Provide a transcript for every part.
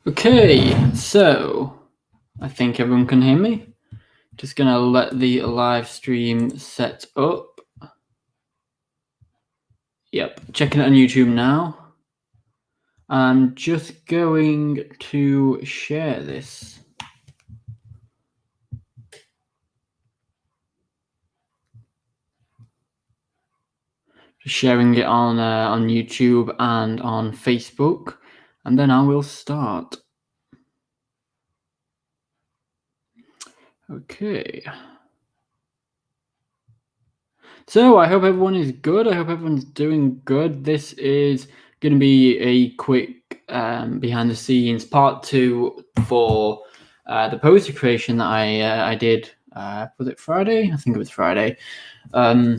Okay, so I think everyone can hear me. Just gonna let the live stream set up. Yep, checking it on YouTube now. I'm just going to share this. Sharing it on YouTube and on Facebook, and then I will start. Okay. So I hope everyone is good. I hope everyone's doing good. This is going to be a quick behind the scenes part 2 for the poster creation that I did. Was it Friday? I think it was Friday. So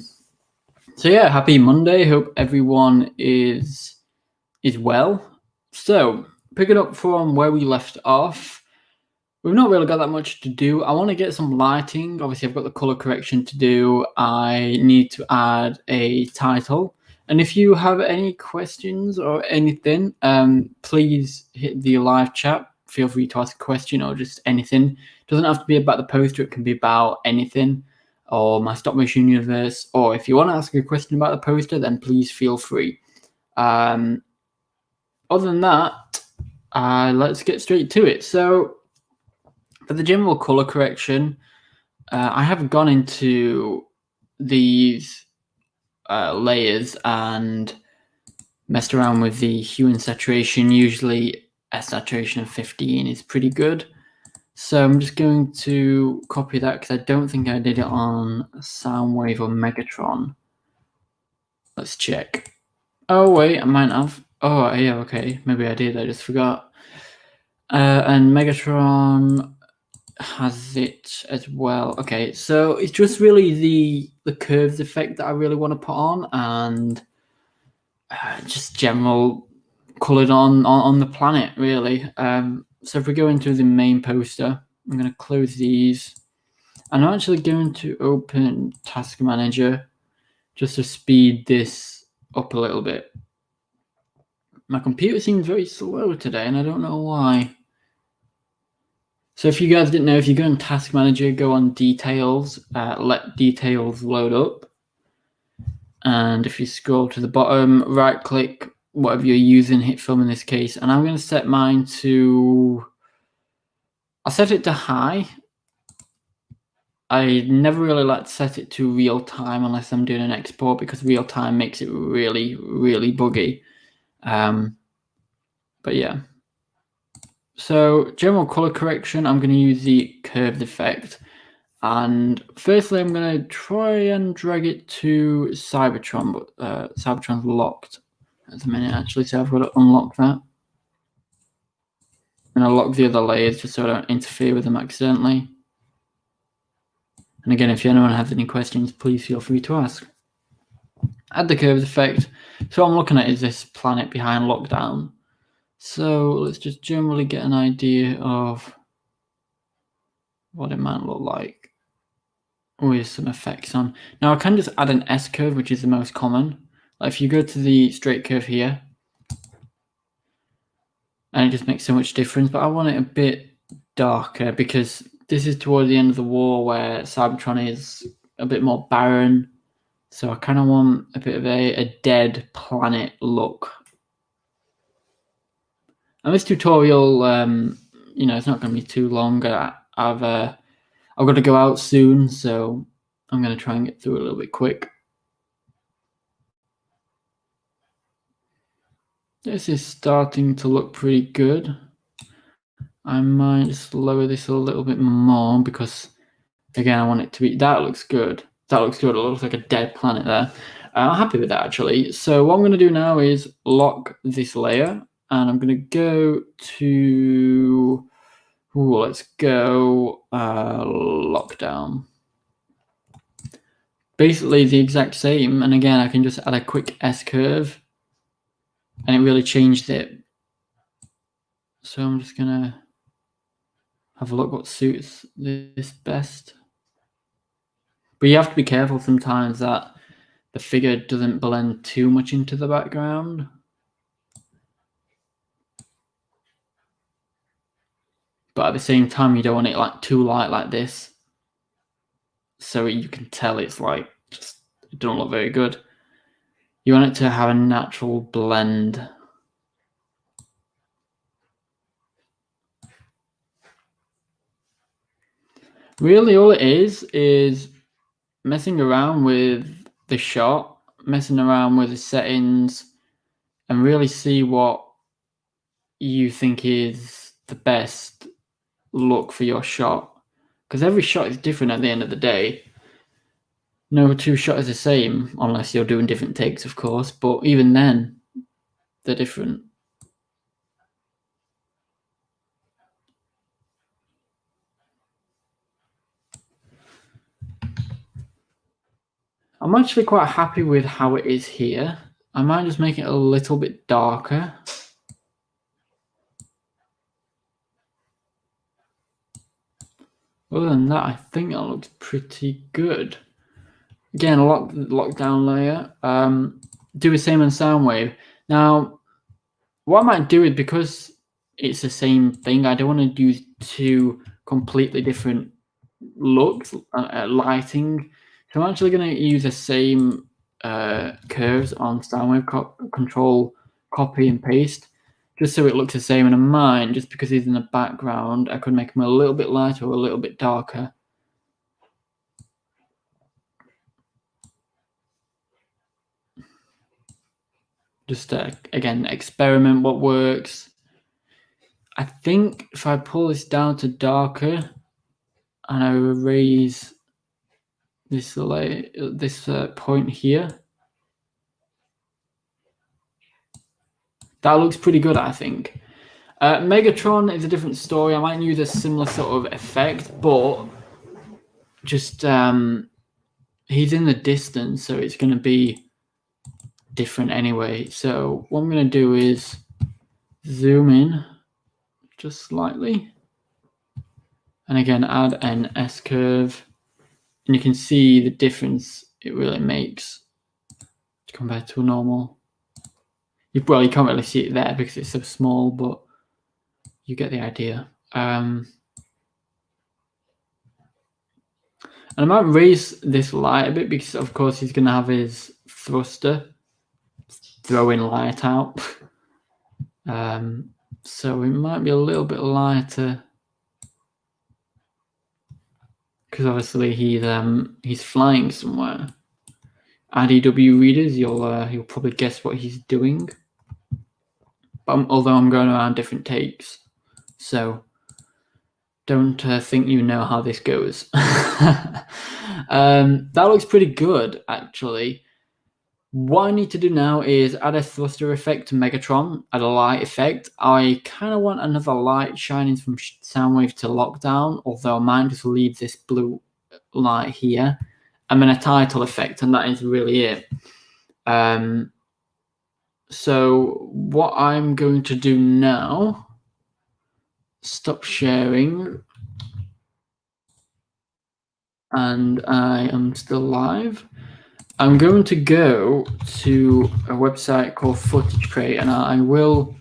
yeah, happy Monday. Hope everyone is well. So picking up from where we left off, we've not really got that much to do. I want to get some lighting. Obviously, I've got the color correction to do. I need to add a title. And if you have any questions or anything, please hit the live chat. Feel free to ask a question or just anything. It doesn't have to be about the poster. It can be about anything or my stop motion universe. Or if you want to ask a question about the poster, then please feel free. Other than that, let's get straight to it. So for the general color correction, I have gone into these layers and messed around with the hue and saturation. Usually a saturation of 15 is pretty good. So I'm just going to copy that because I don't think I did it on Soundwave or Megatron. Let's check. Oh wait, I might have. Oh yeah, okay, maybe I did, I just forgot. And Megatron has it as well. Okay, so it's just really the curves effect that I really want to put on, and just general colored on the planet, really. So if we go into the main poster, I'm going to close these. I'm actually going to open Task Manager just to speed this up a little bit. My computer seems very slow today, and I don't know why. So if you guys didn't know, if you go in Task Manager, go on Details, let Details load up. And if you scroll to the bottom, right click, whatever you're using, hit Film in this case. And I'm going to set mine to, I'll set it to high. I never really like to set it to real time unless I'm doing an export, because real time makes it really, really buggy. But yeah. So general color correction, I'm going to use the curved effect. And firstly, I'm going to try and drag it to Cybertron, but Cybertron's locked at the minute, actually, so I've got to unlock that. And I'll lock the other layers just so I don't interfere with them accidentally. And again, if anyone has any questions, please feel free to ask. Add the curves effect. So what I'm looking at is this planet behind lockdown. So let's just generally get an idea of what it might look like with some effects on. Now I can just add an S curve, which is the most common. Like if you go to the straight curve here, and it just makes so much difference, but I want it a bit darker because this is towards the end of the war where Cybertron is a bit more barren. So I kind of want a bit of a dead planet look. And this tutorial, you know, it's not going to be too long. I've got to go out soon, so I'm going to try and get through it a little bit quick. This is starting to look pretty good. I might just lower this a little bit more because, again, I want it to be, that looks good. That looks good. It looks like a dead planet there. I'm happy with that, actually. So what I'm going to do now is lock this layer, and I'm going to go to, let's go lockdown. Basically the exact same, and again, I can just add a quick S curve, and it really changed it. So I'm just going to have a look what suits this best. But you have to be careful sometimes that the figure doesn't blend too much into the background. but at the same time, you don't want it like too light like this, so you can tell it's like just it don't look very good. You want it to have a natural blend. Really, all it is messing around with the shot, messing around with the settings, and really see what you think is the best look for your shot. Because every shot is different at the end of the day. No two shots is the same, unless you're doing different takes, of course, but even then, they're different. I'm actually quite happy with how it is here. I might just make it a little bit darker. Other than that, I think that looks pretty good. Again, lockdown layer. Do the same on Soundwave. Now, what I might do is, because it's the same thing, I don't want to do two completely different looks, lighting. So I'm actually going to use the same curves on Soundwave, control, copy and paste, just so it looks the same. And in mine, just because he's in the background, I could make him a little bit lighter or a little bit darker. Just again, experiment what works. I think if I pull this down to darker and I raise this point here, that looks pretty good, I think. Megatron is a different story. I might use a similar sort of effect, but just he's in the distance, so it's going to be different anyway. So what I'm going to do is zoom in just slightly, and again add an S curve, and you can see the difference it really makes compared to a normal. You can't really see it there because it's so small, but you get the idea. And I might raise this light a bit because, of course, he's going to have his thruster throwing light out. So it might be a little bit lighter because obviously he's flying somewhere. IDW readers, you'll probably guess what he's doing. But although I'm going around different takes, so don't think you know how this goes. That looks pretty good, actually. What I need to do now is add a thruster effect to Megatron, add a light effect. I kind of want another light shining from Soundwave to Lockdown, although I might just leave this blue light here. And then a title effect, and that is really it. So what I'm going to do now, stop sharing, and I am still live. I'm going to go to a website called Footage Crate, and I will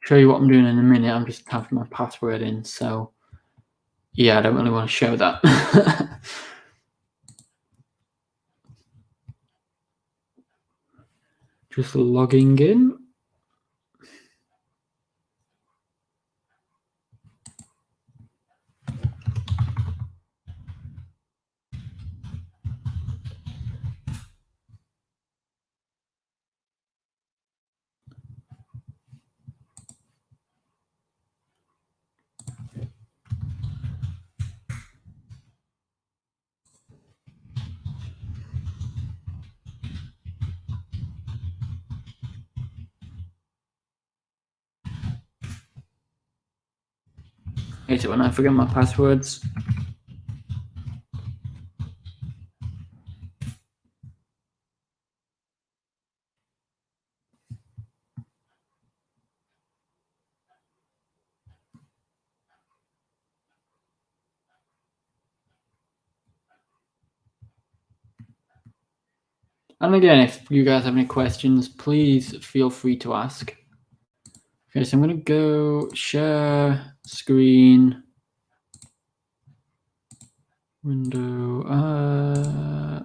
show you what I'm doing in a minute. I'm just typing my password in, so yeah, I don't really want to show that. Just logging in. Hate it when I forget my passwords. And again, if you guys have any questions, please feel free to ask. Okay, so I'm going to go share screen. window.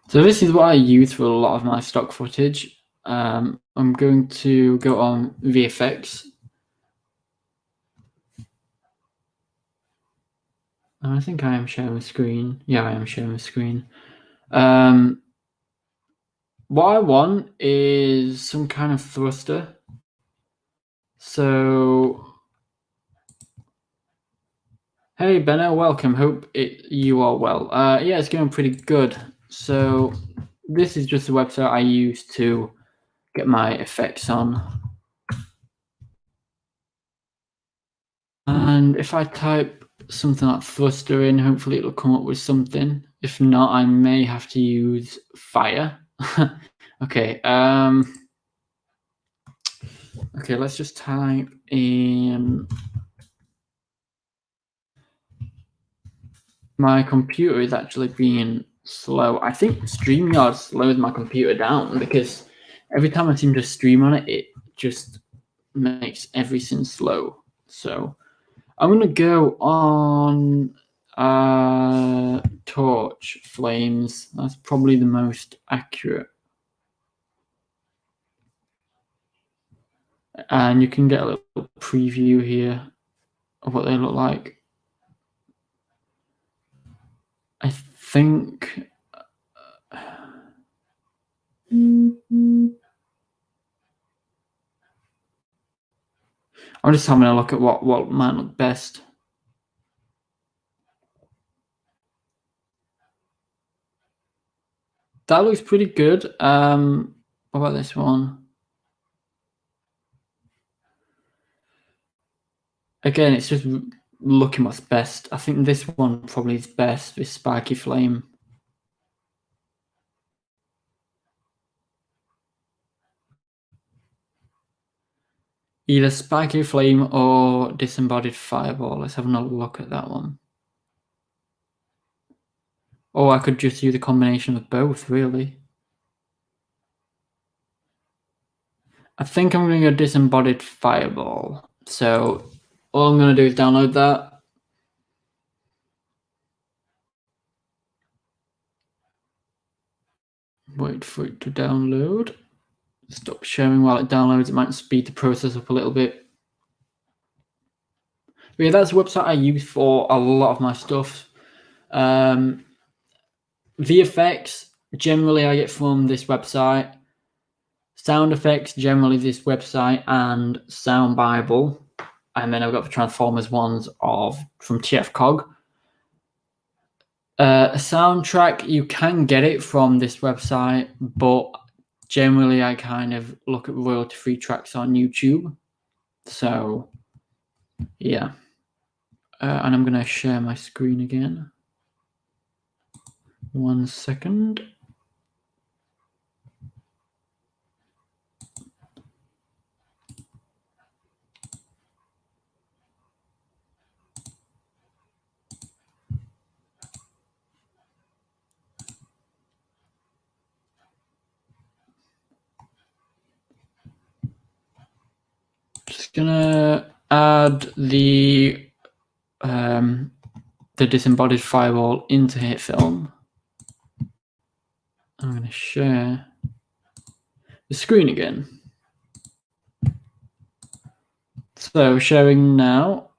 So this is what I use for a lot of my stock footage. I'm going to go on VFX. I think I am sharing a screen. Yeah, I am sharing a screen. What I want is some kind of thruster. So, hey Benno, welcome. Hope you are well. Yeah, it's going pretty good. So this is just the website I use to get my effects on. And if I type something like thruster in, hopefully it'll come up with something. If not, I may have to use fire. Okay. Okay, let's just type in. My computer is actually being slow. I think StreamYard slows my computer down because every time I seem to stream on it, it just makes everything slow. So I'm gonna go on torch flames. That's probably the most accurate. And you can get a little preview here of what they look like. I think I'm just having a look at what might look best. That looks pretty good. What about this one? Again, it's just looking what's best. I think this one probably is best, this spiky flame. Either spiky flame or disembodied fireball. Let's have another look at that one. Or I could just use a combination of both, really. I think I'm going to go disembodied fireball. So all I'm going to do is download that. Wait for it to download. Stop sharing while it downloads. It might speed the process up a little bit. But yeah, that's the website I use for a lot of my stuff. VFX, generally I get from this website. Sound effects, generally this website, and Sound Bible. And then I've got the Transformers ones from TFCog. A soundtrack, you can get it from this website, but generally I kind of look at royalty-free tracks on YouTube. So, yeah. And I'm going to share my screen again. 1 second. Just gonna add the Disembodied Fireball into HitFilm. I'm going to share the screen again. So sharing now.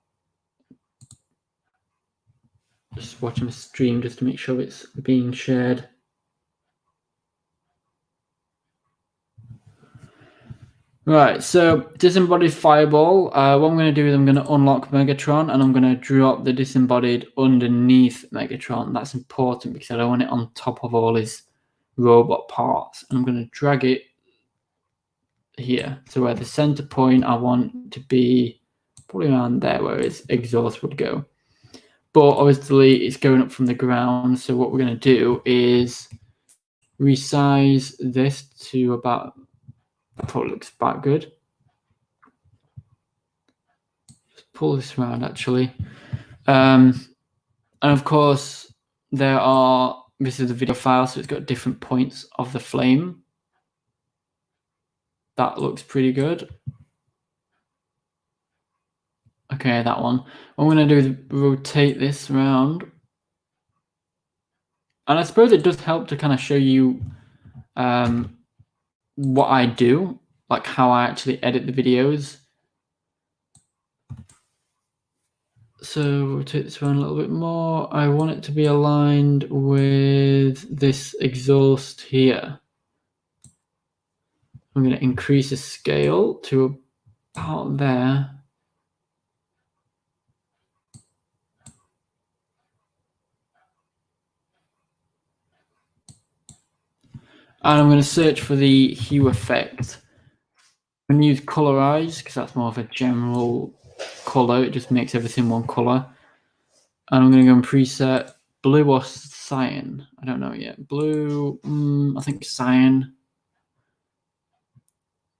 Just watching the stream just to make sure it's being shared. Right, so Disembodied Fireball. What I'm going to do is I'm going to unlock Megatron and I'm going to drop the Disembodied underneath Megatron. That's important because I don't want it on top of all his robot parts. And I'm going to drag it here. So where the center point I want to be probably around there where his exhaust would go. But obviously it's going up from the ground. So what we're going to do is resize this to about, that probably looks about good. Just pull this around actually. And of course this is the video file, so it's got different points of the flame. That looks pretty good. Okay, that one. What I'm going to do is rotate this around. And I suppose it does help to kind of show you what I do, like how I actually edit the videos. So rotate this around a little bit more. I want it to be aligned with this exhaust here. I'm going to increase the scale to about there. And I'm going to search for the hue effect. I'm going to use colorize because that's more of a general color. It just makes everything one color. And I'm going to go and preset blue or cyan. I don't know yet. Blue, I think cyan.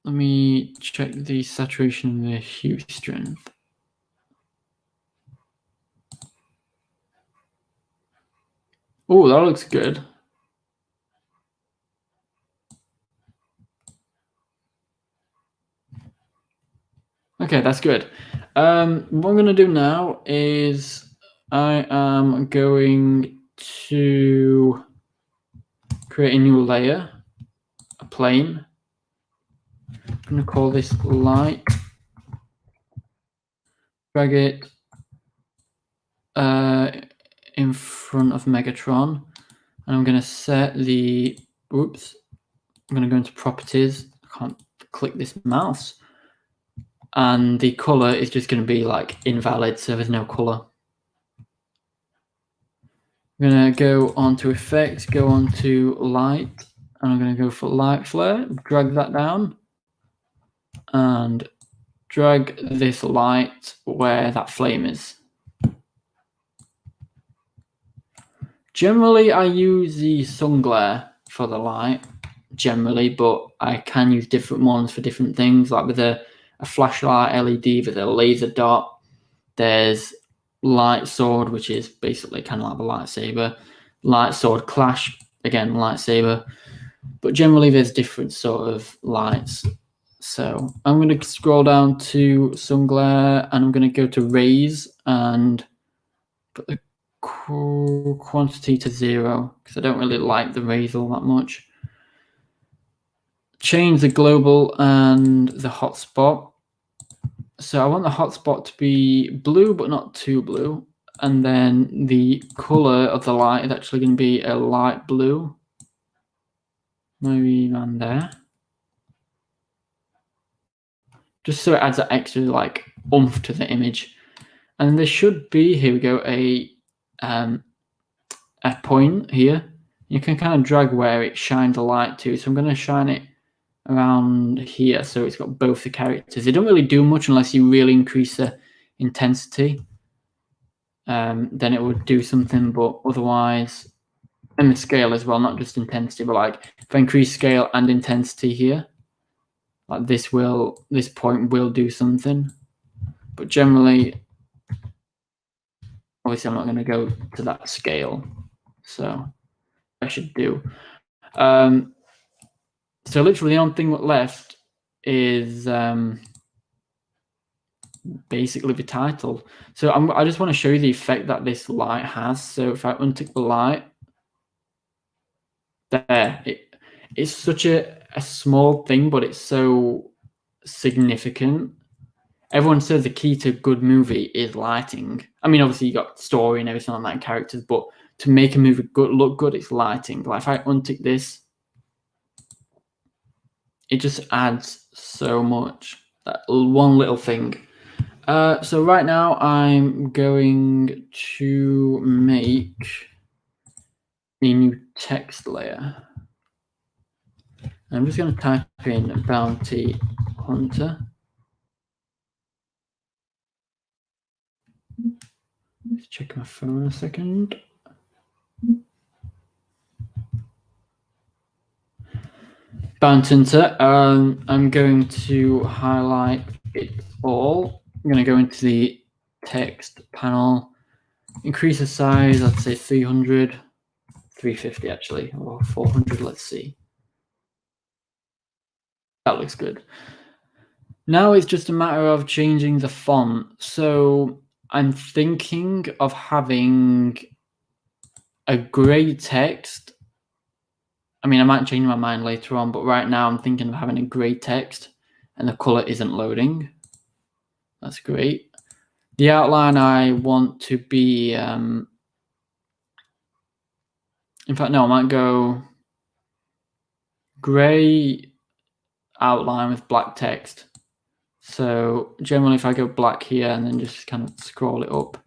Let me check the saturation and the hue strength. Oh, that looks good. Okay, that's good. What I'm going to do now is I am going to create a new layer, a plane. I'm going to call this light. Drag it in front of Megatron. And I'm going to set the, oops, I'm going to go into properties. I can't click this mouse. And the color is just going to be like invalid, so there's no color. I'm going to go on to effects, go on to light, and I'm going to go for light flare, drag that down, and drag this light where that flame is. Generally, I use the sun glare for the light, generally, but I can use different ones for different things, like with a flashlight LED with a laser dot. There's light sword, which is basically kind of like a lightsaber. Light sword clash, again, lightsaber. But generally, there's different sort of lights. So I'm going to scroll down to sun glare, and I'm going to go to raise and put the quantity to 0 because I don't really like the raise all that much. Change the global and the hotspot. So I want the hotspot to be blue, but not too blue. And then the color of the light is actually going to be a light blue. Maybe around there. Just so it adds that extra like oomph to the image. And there should be, here we go, a point here. You can kind of drag where it shines the light to. So I'm going to shine it around here, so it's got both the characters. They don't really do much unless you really increase the intensity. Then it would do something, but otherwise, and the scale as well, not just intensity, but like if I increase scale and intensity here, like this point will do something. But generally, obviously, I'm not going to go to that scale, so I should do. So literally the only thing left is basically the title. So I just want to show you the effect that this light has. So if I untick the light, there, it's such a small thing, but it's so significant. Everyone says the key to a good movie is lighting. I mean, obviously you got story and everything like that and characters, but to make a movie look good, it's lighting. Like if I untick this, it just adds so much. That one little thing. So right now I'm going to make a new text layer. I'm just going to type in Bounty Hunter. Let's check my phone a second. Bounty Hunter. I'm going to highlight it all. I'm going to go into the text panel, increase the size, let's say 300, 350 actually, or 400, let's see. That looks good. Now it's just a matter of changing the font. So I'm thinking of having a grey text. I mean, I might change my mind later on, but right now I'm thinking of having a grey text and the color isn't loading. That's great. The outline I want to be, in fact, no, I might go grey outline with black text. So generally if I go black here and then just kind of scroll it up,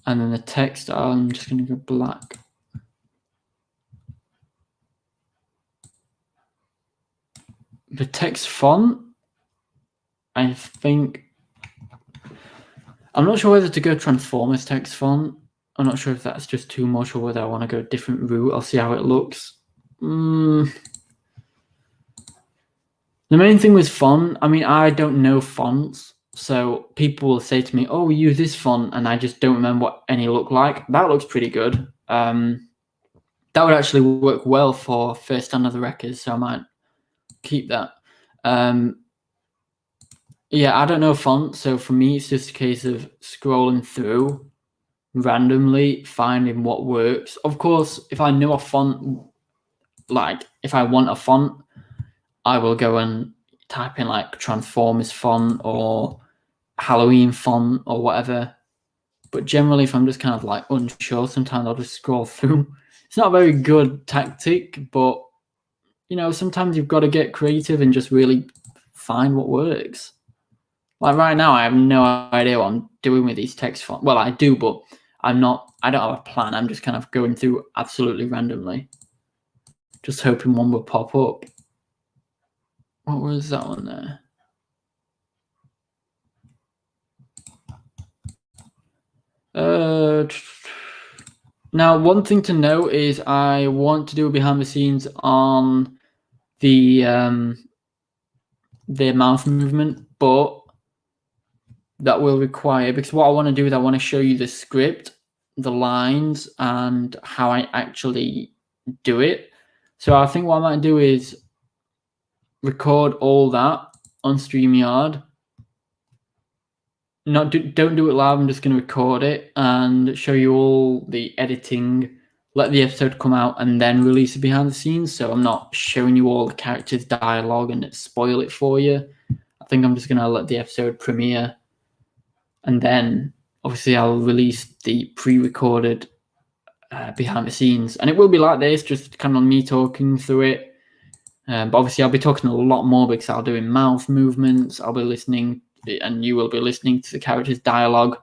and then the text, I'm just going to go black. The text font, I think, I'm not sure whether to go Transformers text font. I'm not sure if that's just too much or whether I want to go a different route. I'll see how it looks. The main thing with font, I mean, I don't know fonts. So people will say to me, oh, we use this font, and I just don't remember what any look like. That looks pretty good. That would actually work well for First Stand of the Wreckers, so I might keep that. Yeah, I don't know font, so for me, it's just a case of scrolling through randomly, finding what works. Of course, if I know a font, like if I want a font, I will go and type in like Transformers font or Halloween font or whatever. But generally, if I'm just kind of like unsure, sometimes I'll just scroll through. It's not a very good tactic, but you know, sometimes you've got to get creative and just really find what works. Like right now, I have no idea what I'm doing with these text fonts. Well, I do, but I don't have a plan. I'm just kind of going through absolutely randomly. Just hoping one will pop up. What was that one there? Now, one thing to note is I want to do a behind the scenes on the mouth movement, but that will require, because what I want to do is I want to show you the script, the lines, and how I actually do it. So I think what I might do is record all that on StreamYard. Don't do it live. I'm just going to record it and show you all the editing, let the episode come out, and then release it behind the scenes. So I'm not showing you all the characters' dialogue and spoil it for you. I think I'm just going to let the episode premiere, and then obviously I'll release the pre-recorded behind the scenes. And it will be like this, just kind of me talking through it. But obviously I'll be talking a lot more because I'll be doing mouth movements. I'll be listening, and you will be listening to the characters' dialogue.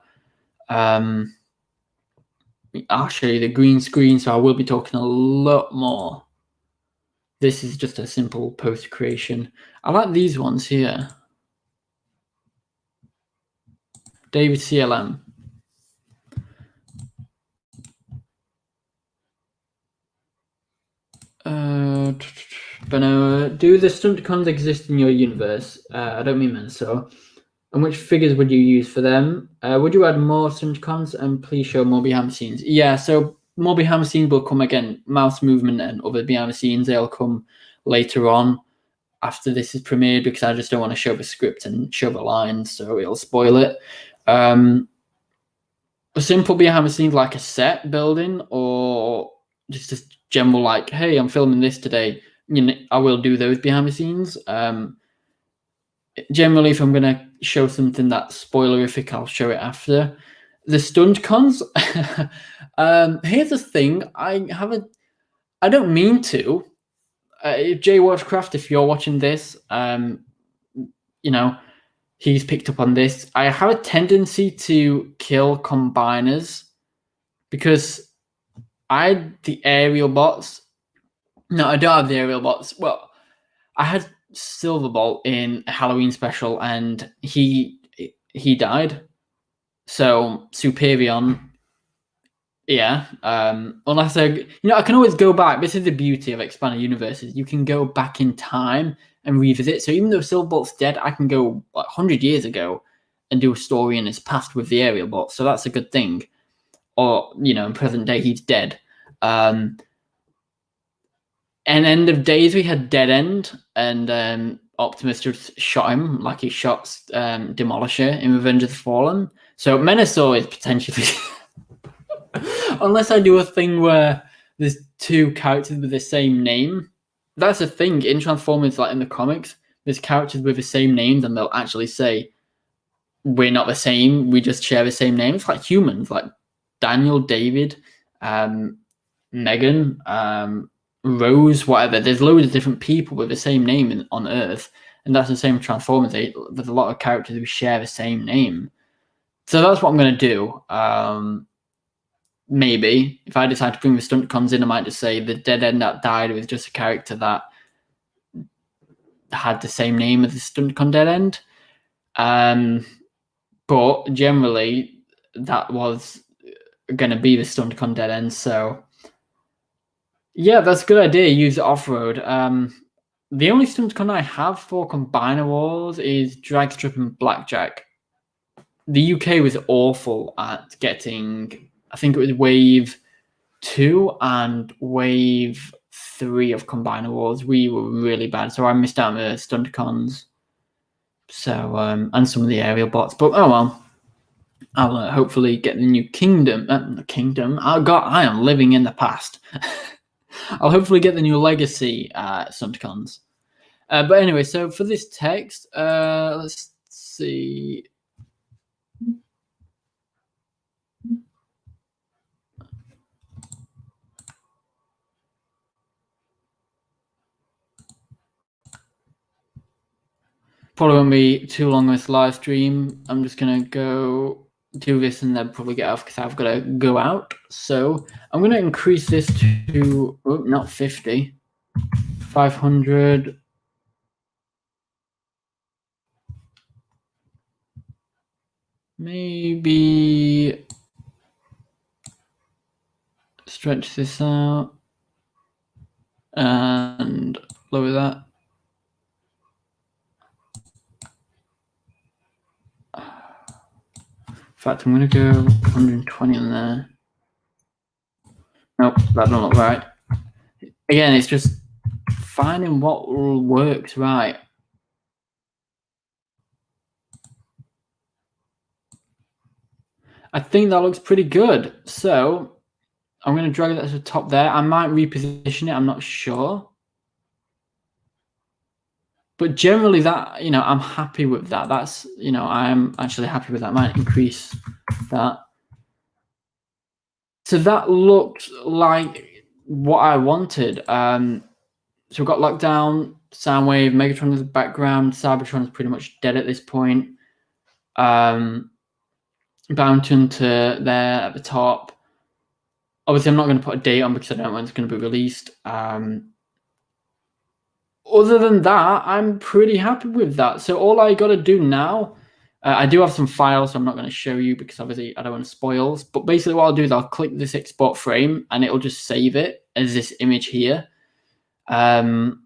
I'll show you the green screen, so I will be talking a lot more. This is just a simple post creation. I like these ones here. David CLM. But no, do the stunt cons exist in your universe? I don't mean so. And which figures would you use for them? Would you add more stunt cons, and please show more behind the scenes? Yeah, so more behind the scenes will come again. Mouse movement and other behind the scenes, they'll come later on after this is premiered, because I just don't want to show the script and show the lines, so it'll spoil it. A simple behind the scenes like a set building, or just a general like, hey, I'm filming this today. You know, I will do those behind the scenes. Generally, if I'm going to show something that's spoilerific, I'll show it after. The stunt cons. Here's the thing. I don't mean to. If Jay Watchcraft, if you're watching this, you know, he's picked up on this. I have a tendency to kill combiners because I had the aerial bots. No, I don't have the aerial bots. Well, I had Silverbolt in a Halloween special, and he died. So Superion, yeah. Unless I can always go back. This is the beauty of expanded universes. You can go back in time and revisit. So even though Silverbolt's dead, I can go like 100 years ago and do a story in his past with the aerial bot. So that's a good thing. Or in present day, he's dead. End of Days, we had Dead End, and Optimus just shot him like he shot Demolisher in Revenge of the Fallen. So Menasor is potentially, unless I do a thing where there's two characters with the same name. That's a thing in Transformers, like in the comics. There's characters with the same names, and they'll actually say, "We're not the same. We just share the same name." It's like humans, like Daniel, David, Megan, Rose, whatever. There's loads of different people with the same name on Earth, and that's the same with Transformers. There's a lot of characters who share the same name. So that's what I'm going to do. Maybe if I decide to bring the stunt cons in, I might just say the Dead End that died was just a character that had the same name as the stunt con Dead End. But generally, that was going to be the stunt con Dead End. So yeah, that's a good idea. Use it off-road. The only stunt con I have for Combiner Wars is Dragstrip and Blackjack. The UK was awful at getting, I think it was Wave 2 and Wave 3 of Combiner Wars. We were really bad, so I missed out on the stunt cons. So, and some of the aerial bots. But oh well. I'll hopefully get the new Kingdom. I am living in the past. I'll hopefully get the new Legacy stunt cons. But anyway, so for this text, let's see. Probably won't be too long on this live stream. I'm just gonna go do this and then probably get off because I've got to go out. So I'm gonna increase this to not 50, 500. Maybe stretch this out and lower that. In fact, I'm going to go 120 on there. Nope, that don't look right. Again, it's just finding what works right. I think that looks pretty good. So I'm going to drag that to the top there. I might reposition it. I'm not sure. But generally that, I'm happy with that. That's, I'm actually happy with that. I might increase that. So that looked like what I wanted. So we've got Lockdown, Soundwave, Megatron in the background. Cybertron's pretty much dead at this point. Bounton to there at the top. Obviously, I'm not going to put a date on because I don't know when it's going to be released. Other than that, I'm pretty happy with that. So all I got to do now, I do have some files, so I'm not going to show you because obviously I don't want to spoils. But basically what I'll do is I'll click this export frame and it'll just save it as this image here. Again,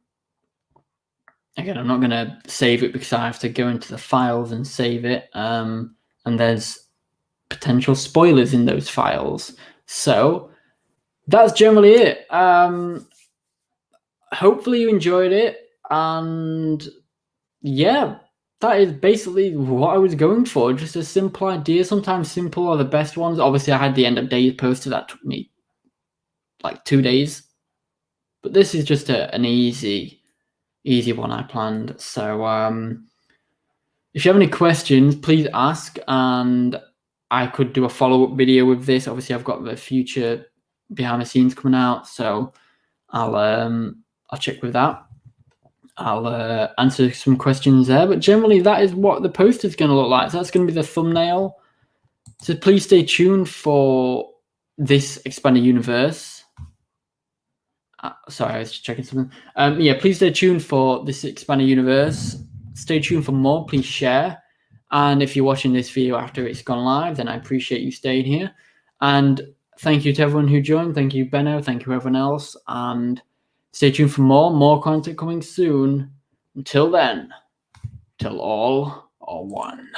I'm not going to save it because I have to go into the files and save it. And there's potential spoilers in those files. So that's generally it. Hopefully you enjoyed it, and yeah, that is basically what I was going for. Just a simple idea. Sometimes simple are the best ones. Obviously I had the end of days posted. That took me like 2 days, but this is just an easy one I planned. So if you have any questions, please ask, and I could do a follow-up video with this. Obviously I've got the future behind the scenes coming out, so I'll check with that. I'll answer some questions there, but generally that is what the poster is going to look like. So that's going to be the thumbnail. So please stay tuned for this expanded universe. Sorry, I was just checking something. Yeah, please stay tuned for this expanded universe. Stay tuned for more. Please share. And if you're watching this video after it's gone live, then I appreciate you staying here. And thank you to everyone who joined. Thank you, Benno. Thank you, everyone else. And stay tuned for more content coming soon. Until then, till all are one.